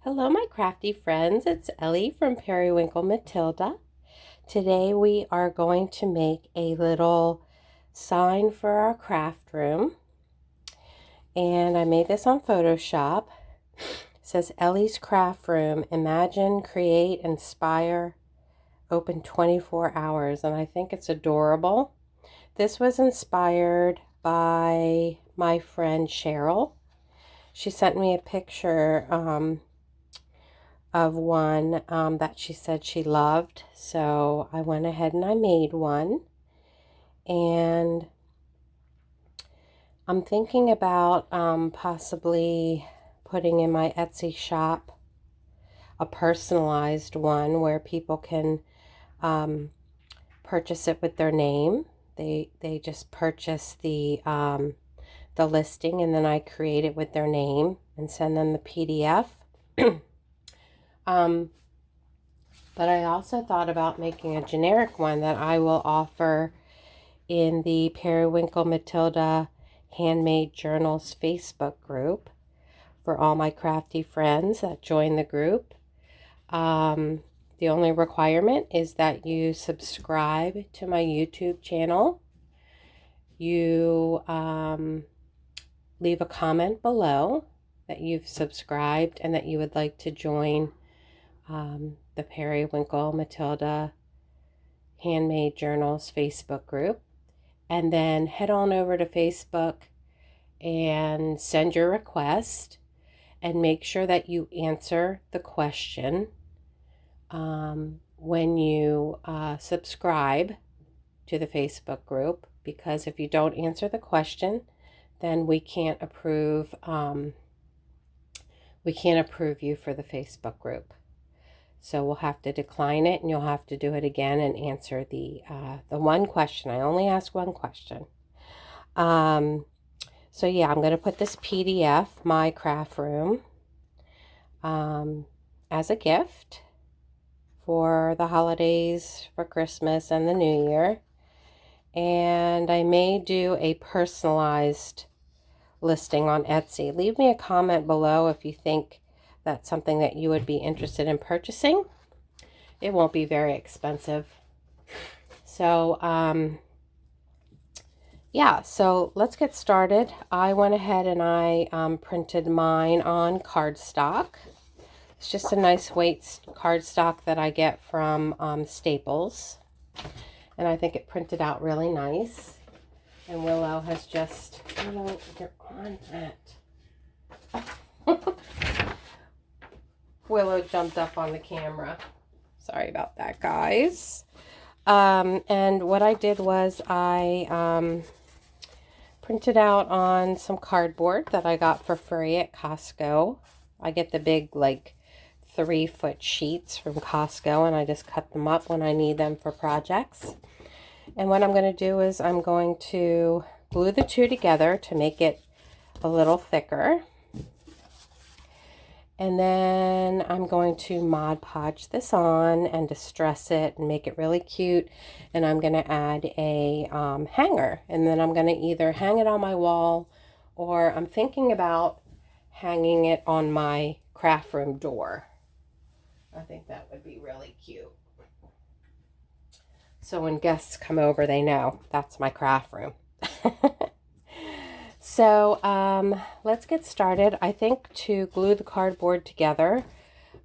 Hello, my crafty friends. It's Ellie from Periwinkle Matilda. Today we are going to make a little sign for our craft room. And I made this on Photoshop. It says Ellie's Craft Room. Imagine, create, inspire, open 24 hours. And I think it's adorable. This was inspired by my friend Cheryl. She sent me a picture of one that she said she loved. So I went ahead and I made one. And I'm thinking about possibly putting in my Etsy shop a personalized one where people can purchase it with their name. They just purchase the listing, and then I create it with their name and send them the PDF. But I also thought about making a generic one that I will offer in the Periwinkle Matilda Handmade Journals Facebook group for all my crafty friends that join the group. The only requirement is that you subscribe to my YouTube channel. You leave a comment below that you've subscribed and that you would like to join the Periwinkle Matilda Handmade Journals Facebook group, and then head on over to Facebook and send your request, and make sure that you answer the question when you subscribe to the Facebook group, because if you don't answer the question, then we can't approve you for the Facebook group. So we'll have to decline it, and you'll have to do it again and answer the one question. I only ask one question. So yeah, I'm going to put this PDF, My Craft Room, as a gift for the holidays, for Christmas and the New Year. And I may do a personalized listing on Etsy. Leave me a comment below if you think that's something that you would be interested in purchasing. It won't be very expensive. So, yeah, so let's get started. I went ahead and I printed mine on cardstock. It's just a nice weight cardstock that I get from Staples. And I think it printed out really nice. And Willow has just, Willow, you're on that. Willow jumped up on the camera. Sorry about that, guys. And what I did was I printed out on some cardboard that I got for free at Costco. I get the big, like, 3-foot sheets from Costco, and I just cut them up when I need them for projects. And what I'm going to do is I'm going to glue the two together to make it a little thicker. And then I'm going to Mod Podge this on and distress it and make it really cute. And I'm going to add a hanger. And then I'm going to either hang it on my wall, or I'm thinking about hanging it on my craft room door. I think that would be really cute. So when guests come over, they know that's my craft room. So let's get started. I think to glue the cardboard together,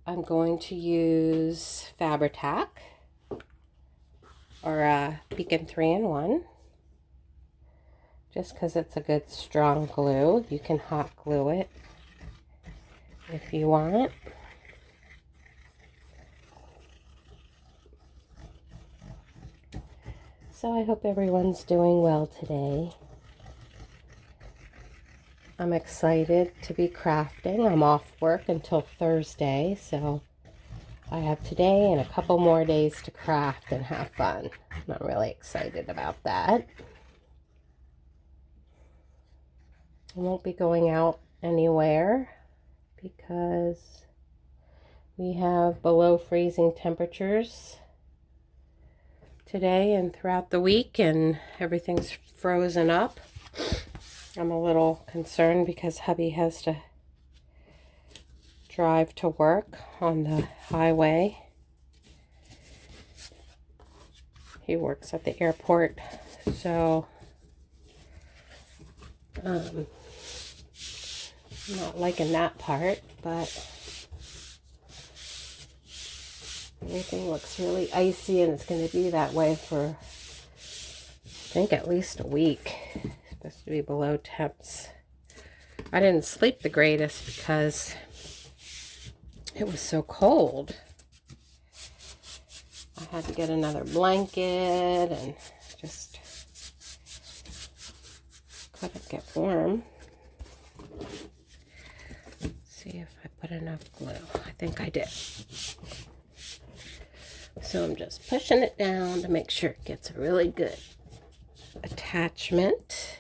I'm going to use Fabri-Tac or Beacon 3-in-1, just because it's a good strong glue. You can hot glue it if you want. So I hope everyone's doing well today. I'm excited to be crafting. I'm off work until Thursday, so I have today and a couple more days to craft and have fun. I'm really excited about that. I won't be going out anywhere because we have below freezing temperatures today and throughout the week, and everything's frozen up. I'm a little concerned because hubby has to drive to work on the highway. He works at the airport, so I'm not liking that part, but everything looks really icy, and it's going to be that way for, I think, at least a week. It's supposed to be below temps. I didn't sleep the greatest because it was so cold. I had to get another blanket and just couldn't get warm. Let's see if I put enough glue. I think I did. So I'm just pushing it down to make sure it gets a really good attachment.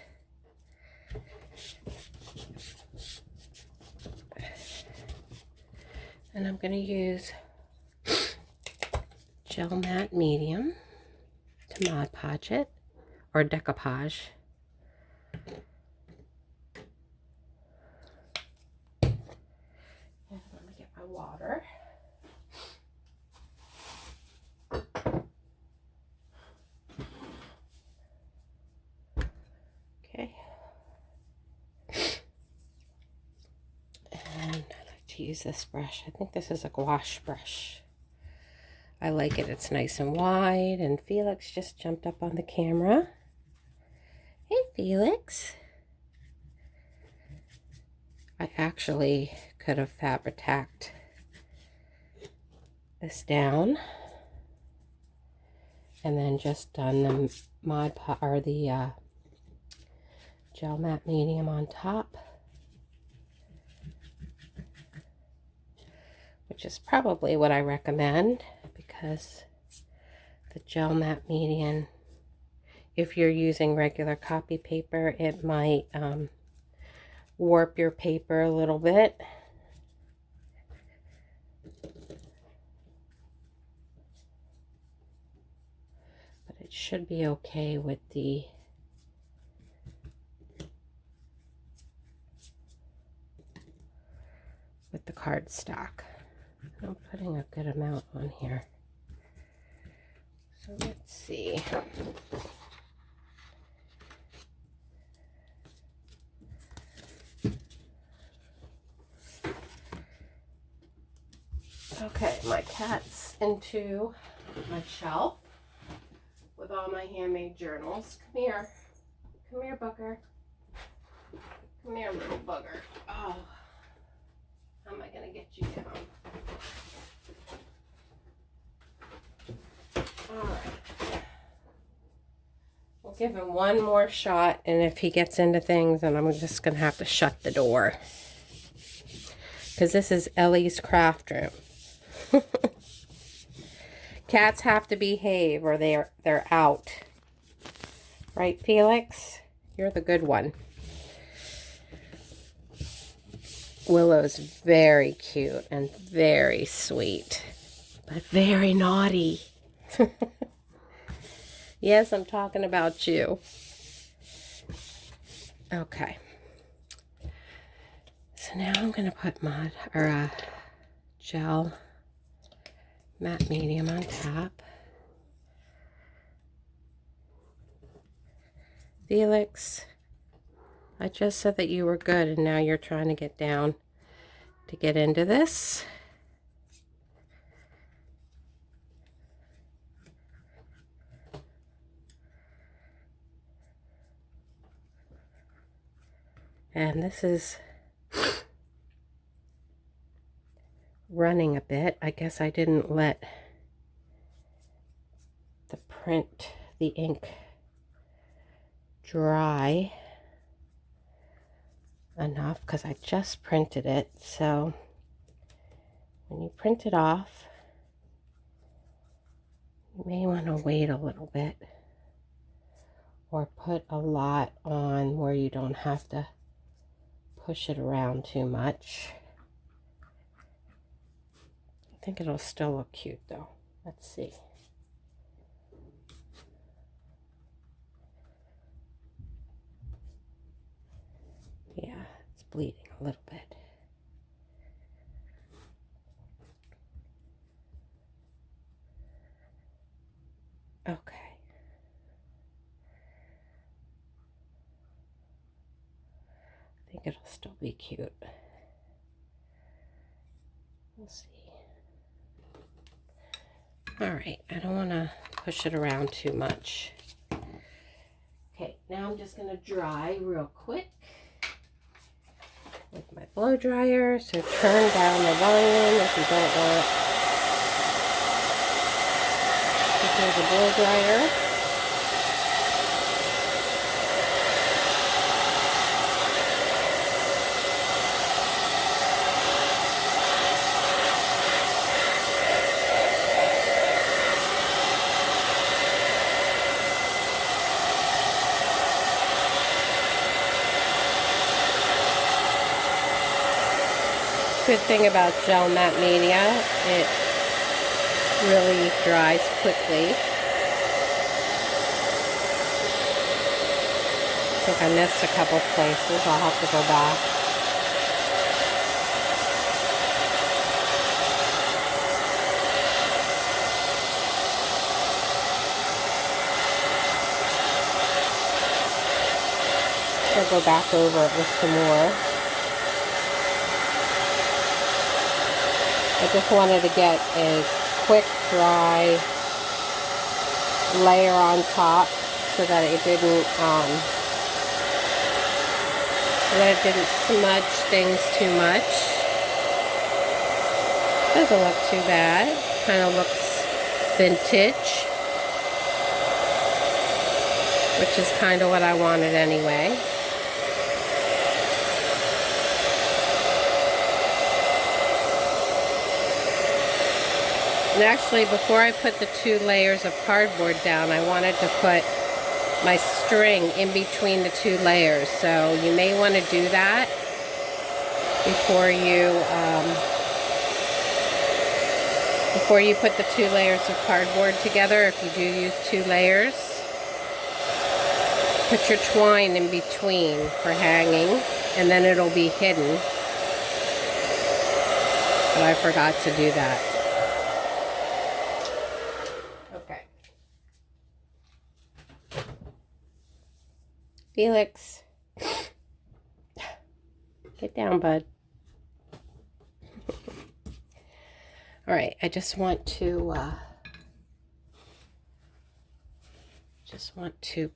And I'm going to use gel matte medium to Mod Podge it, or decoupage. And I'm going to get my water. Okay. And I like to use this brush. I think this is a gouache brush. I like it. It's nice and wide. And Felix just jumped up on the camera. Hey, Felix. I actually could have Fabri-Tacked this down and then just done the gel matte medium on top, which is probably what I recommend, because the gel matte medium, if you're using regular copy paper, it might warp your paper a little bit. But it should be okay with the cardstock. I'm putting a good amount on here. So let's see. Okay, my cat's into my shelf with all my handmade journals. Come here. Come here, bugger. Come here, little bugger. Oh, how am I going to get you down? All right. We'll give him one more shot, and if he gets into things, then I'm just going to have to shut the door. Because this is Ellie's craft room. Cats have to behave or they're out. Right, Felix? You're the good one. Willow's very cute and very sweet, but very naughty. Yes, I'm talking about you. Okay. So now I'm going to put gel matte medium on top. Felix, I just said that you were good, and now you're trying to get down to get into this. And this is running a bit. I guess I didn't let the ink dry enough because I just printed it. So when you print it off, you may want to wait a little bit or put a lot on where you don't have to push it around too much. I think it'll still look cute though. Let's see. Yeah, it's bleeding a little bit. think it'll still be cute. We'll see. Alright, I don't want to push it around too much. Okay, now I'm just going to dry real quick with my blow dryer. So turn down the volume if you don't want to use a blow dryer. Good thing about gel matte media, it really dries quickly. I think I missed a couple places. I'll have to go back. I'll go back over it with some more. I just wanted to get a quick, dry layer on top so that it didn't smudge things too much. Doesn't look too bad. Kind of looks vintage, which is kind of what I wanted anyway. And actually, before I put the 2 layers of cardboard down, I wanted to put my string in between the 2 layers. So you may want to do that before you put the 2 layers of cardboard together. If you do use 2 layers, put your twine in between for hanging, and then it'll be hidden. But I forgot to do that. Felix, get down, bud. All right, I just want to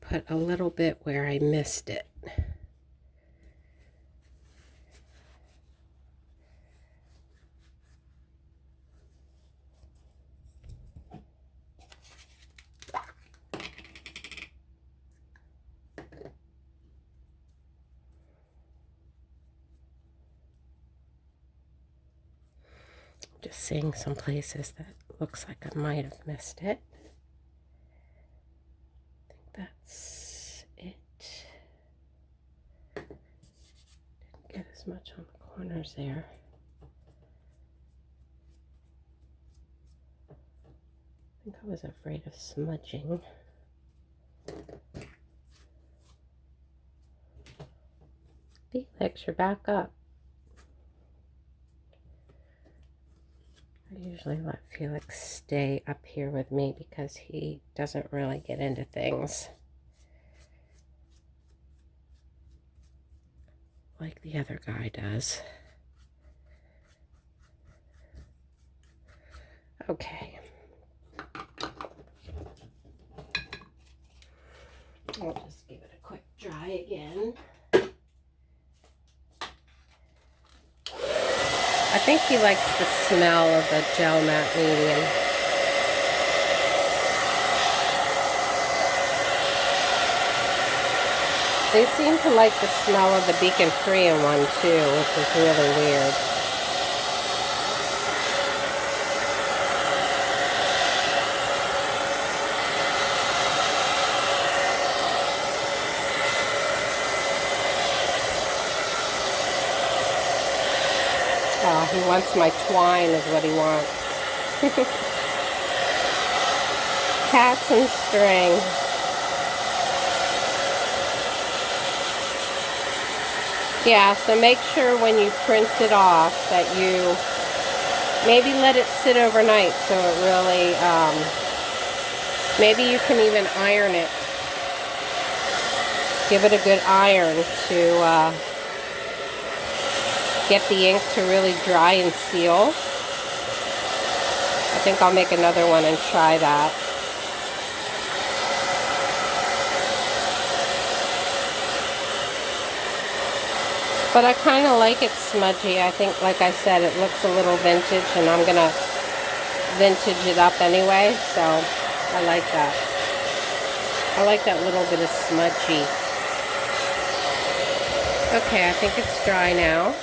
put a little bit where I missed it. Just seeing some places that looks like I might have missed it. I think that's it. Didn't get as much on the corners there. I think I was afraid of smudging. Felix, you're back up. I usually let Felix stay up here with me because he doesn't really get into things like the other guy does. Okay. I'll just give it a quick dry again. I think he likes the smell of the gel matte medium. They seem to like the smell of the Beacon Korean one too, which is really weird. Oh, he wants my twine is what he wants. Cats and string. Yeah, so make sure when you print it off that you maybe let it sit overnight so it really, maybe you can even iron it. Give it a good iron to get the ink to really dry and seal. I think I'll make another one and try that. But I kind of like it smudgy. I think, like I said, it looks a little vintage, and I'm going to vintage it up anyway, so I like that. I like that little bit of smudgy. Okay, I think it's dry now.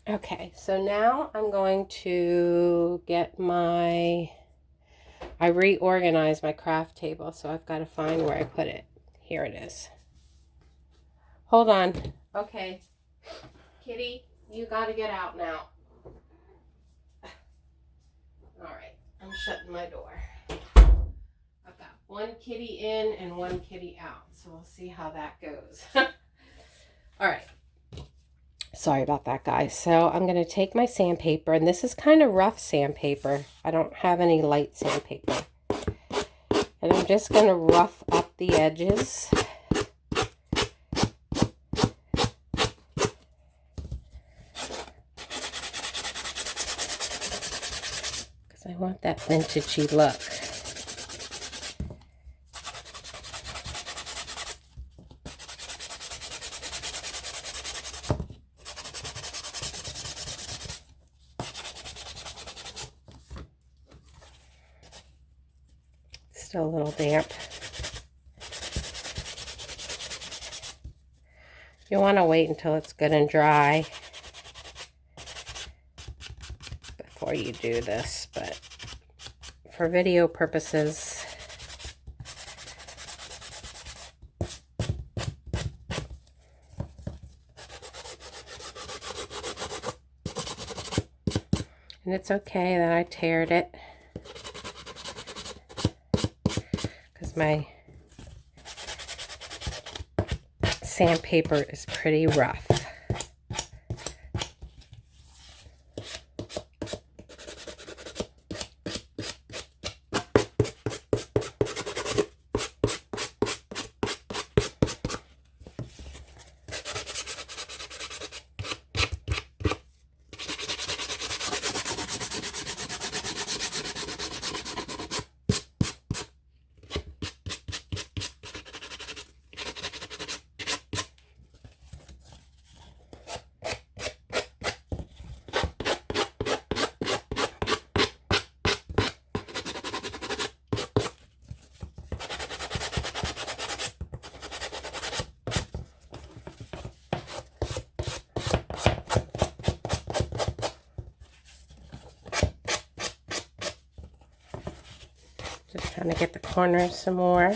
Okay, so now I'm going to get I reorganized my craft table, so I've got to find where I put it. Here it is. Hold on. Okay, Kitty, you got to get out now. All right, I'm shutting my door. I've got one kitty in and one kitty out, so we'll see how that goes. All right. Sorry about that, guys. So I'm going to take my sandpaper, and this is kind of rough sandpaper. I don't have any light sandpaper. And I'm just going to rough up the edges. Because I want that vintagey look. Still a little damp. You want to wait until it's good and dry before you do this, but for video purposes, and it's okay that I teared it, because my sandpaper is pretty rough. Just trying to get the corners some more.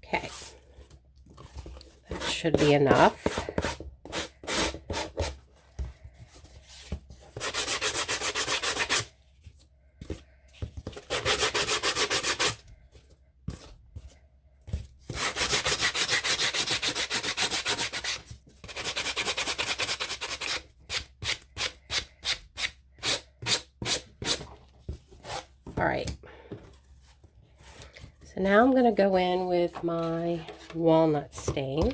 Okay, that should be enough. All right, so now I'm going to go in with my walnut stain.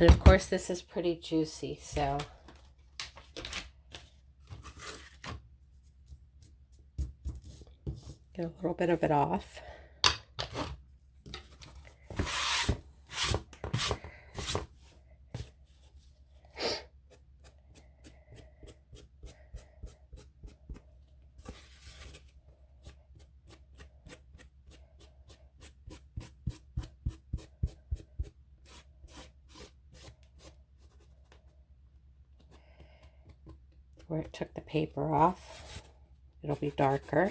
And of course this is pretty juicy, so get a little bit of it off. Where it took the paper off, it'll be darker.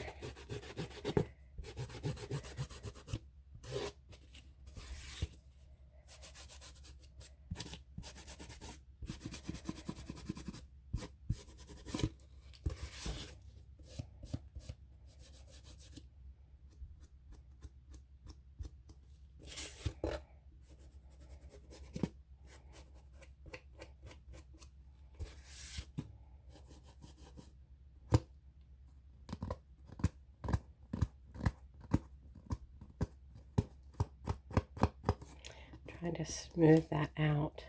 trying to smooth that out.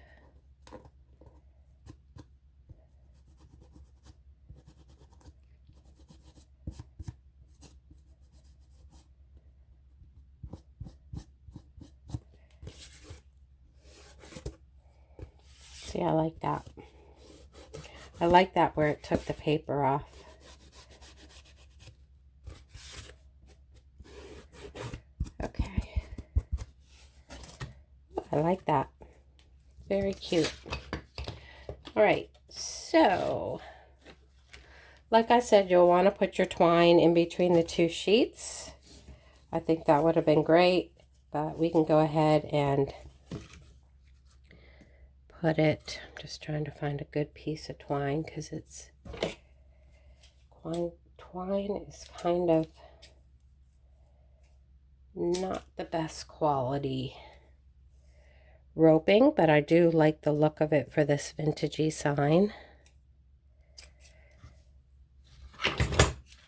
See, I like that. I like that where it took the paper off. Okay. I like that. Very cute. All right, so like I said, you'll want to put your twine in between the two sheets. I think that would have been great, but we can go ahead and put it, I'm just trying to find a good piece of twine because it's, twine is kind of not the best quality roping, but I do like the look of it for this vintagey sign.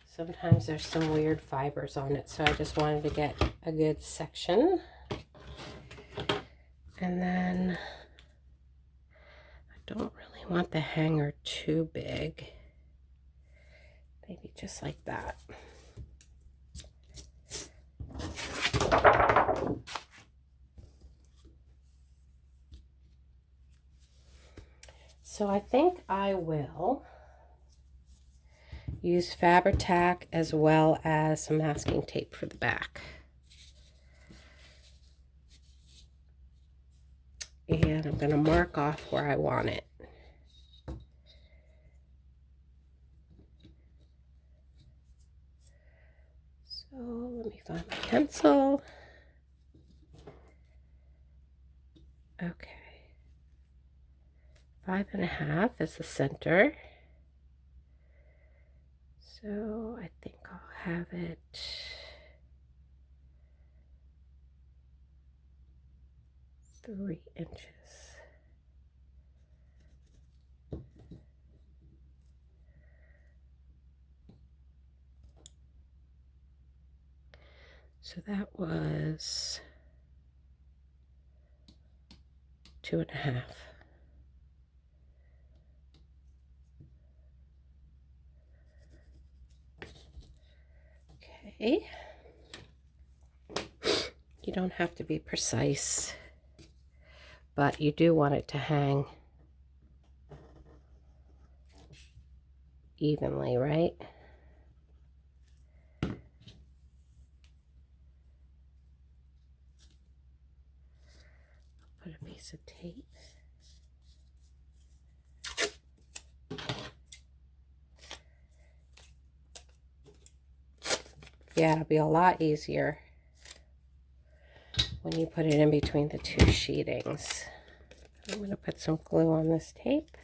Sometimes there's some weird fibers on it, so I just wanted to get a good section. And then I don't really want the hanger too big. Maybe just like that. So I think I will use Fabri-Tac as well as some masking tape for the back. And I'm going to mark off where I want it. So let me find my pencil. Okay. 5.5 is the center. So I think I'll have it 3 inches. So that was 2.5. Okay. You don't have to be precise, but you do want it to hang evenly, right? Put a piece of tape. Yeah, it'll be a lot easier when you put it in between the two sheetings. I'm going to put some glue on this tape.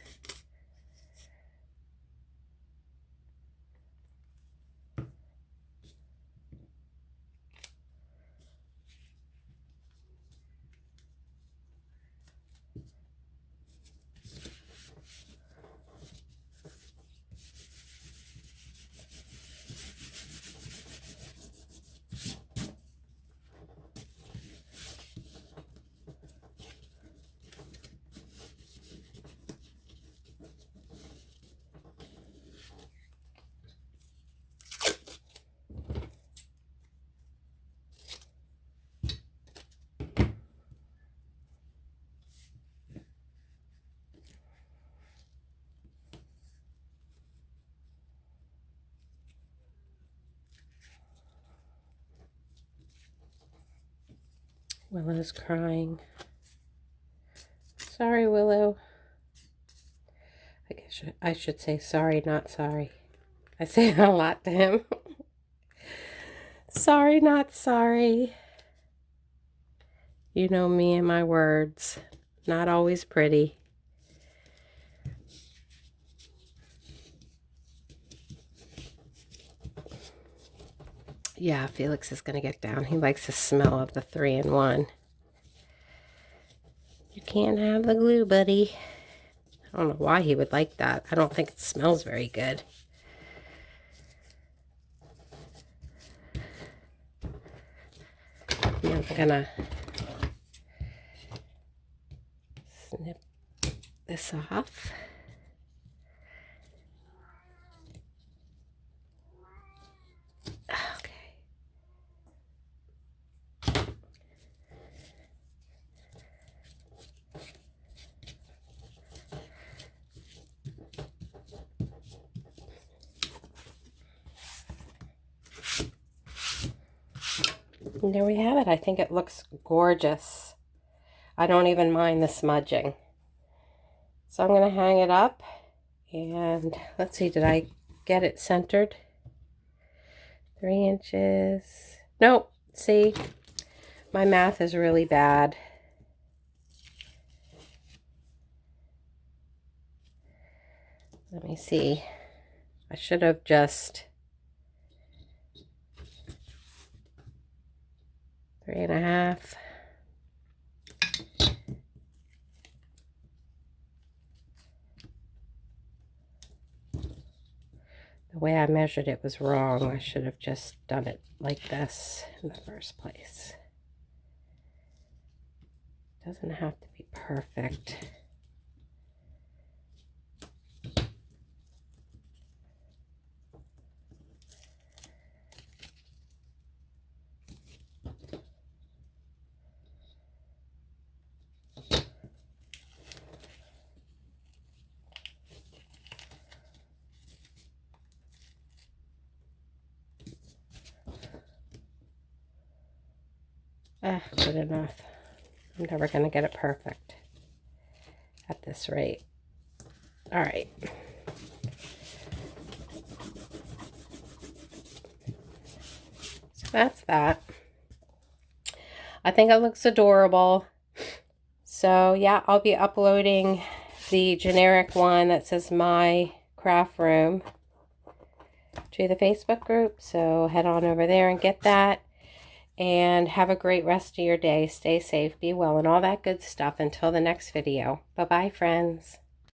Willow's crying. Sorry, Willow. I guess I should say sorry, not sorry. I say that a lot to him. Sorry, not sorry. You know me and my words. Not always pretty. Yeah, Felix is going to get down. He likes the smell of the 3-in-1. You can't have the glue, buddy. I don't know why he would like that. I don't think it smells very good. I'm gonna snip this off. Okay. And there we have it. I think it looks gorgeous. I don't even mind the smudging. So I'm going to hang it up, and let's see, did I get it centered? 3 inches. Nope. See, my math is really bad. Let me see. I should have just 3.5. The way I measured it was wrong. I should have just done it like this in the first place. It doesn't have to be perfect. Good enough. I'm never going to get it perfect at this rate. All right. So that's that. I think it looks adorable. So yeah, I'll be uploading the generic one that says My Craft Room to the Facebook group. So head on over there and get that. And have a great rest of your day. Stay safe, be well, and all that good stuff. Until the next video. Bye-bye, friends.